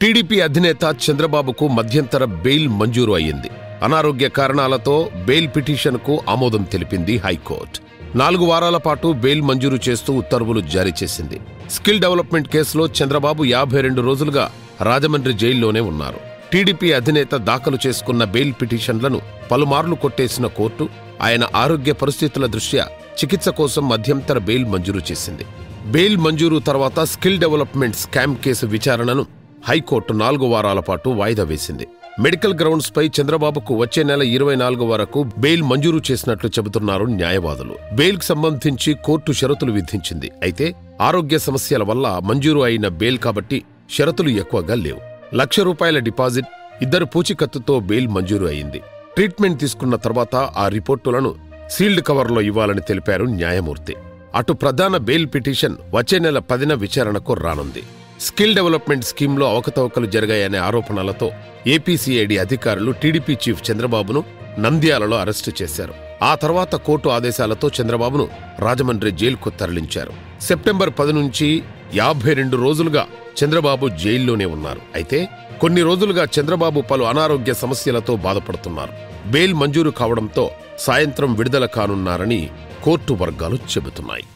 TDP అధినేత చంద్రబాబుకు మధ్యంతర బెయిల్ మంజూరు అయ్యింది. అనారోగ్య కారణాలతో బెయిల్ పిటిషన్కు ఆమోదం తెలిపింది హైకోర్టు. 4 వారాల పాటు బెయిల్ మంజూరు చేస్తూ ఉత్తర్వులు జారీ చేసింది. స్కిల్ డెవలప్మెంట్ కేసులో చంద్రబాబు 52 రోజులుగా రాజమండ్రి జైల్లోనే ఉన్నారు. టీడీపీ అధినేత దాఖలు చేసుకున్న బెయిల్ పిటిషన్లను పలుమార్లు కొట్టేసిన కోర్టు ఆయన ఆరోగ్య పరిస్థితుల దృష్ట్యా చికిత్స కోసం మధ్యంతర బెయిల్ మంజూరు చేసింది. బెయిల్ మంజూరు తర్వాత స్కిల్ డెవలప్మెంట్ స్కామ్ కేసు విచారణను హైకోర్టు 4 వారాల పాటు వాయిదా వేసింది. మెడికల్ గ్రౌండ్స్ పై చంద్రబాబుకు వచ్చే నెల 24 వరకు బెయిల్ మంజూరు చేసినట్లు చెబుతున్నారు న్యాయవాదులు. బెయిల్కు సంబంధించి కోర్టు షరతులు విధించింది. అయితే ఆరోగ్య సమస్యల వల్ల మంజూరు అయిన బెయిల్ కాబట్టి షరతులు ఎక్కువగా లేవు. ₹1,00,000 డిపాజిట్, 2 పూచీకత్తుతో బెయిల్ మంజూరు అయింది. ట్రీట్మెంట్ తీసుకున్న తర్వాత ఆ రిపోర్టులను సీల్డ్ కవర్లో ఇవ్వాలని తెలిపారు న్యాయమూర్తి. అటు ప్రధాన బెయిల్ పిటిషన్ వచ్చే నెల 10న విచారణకు రానుంది. స్కిల్ డెవలప్మెంట్ స్కీమ్లో అవకతవకలు జరిగాయనే ఆరోపణలతో ఏపీసీఐడీ అధికారులు టీడీపీ చీఫ్ చంద్రబాబును నంద్యాలలో అరెస్టు చేశారు. ఆ తర్వాత కోర్టు ఆదేశాలతో చంద్రబాబును రాజమండ్రి జైలుకు తరలించారు. సెప్టెంబర్ 10 నుంచి 52 రోజులుగా చంద్రబాబు జైల్లోనే ఉన్నారు. అయితే కొన్ని రోజులుగా చంద్రబాబు పలు అనారోగ్య సమస్యలతో బాధపడుతున్నారు. బెయిల్ మంజూరు కావడంతో సాయంత్రం విడుదల కానున్నారని కోర్టు వర్గాలు చెబుతున్నాయి.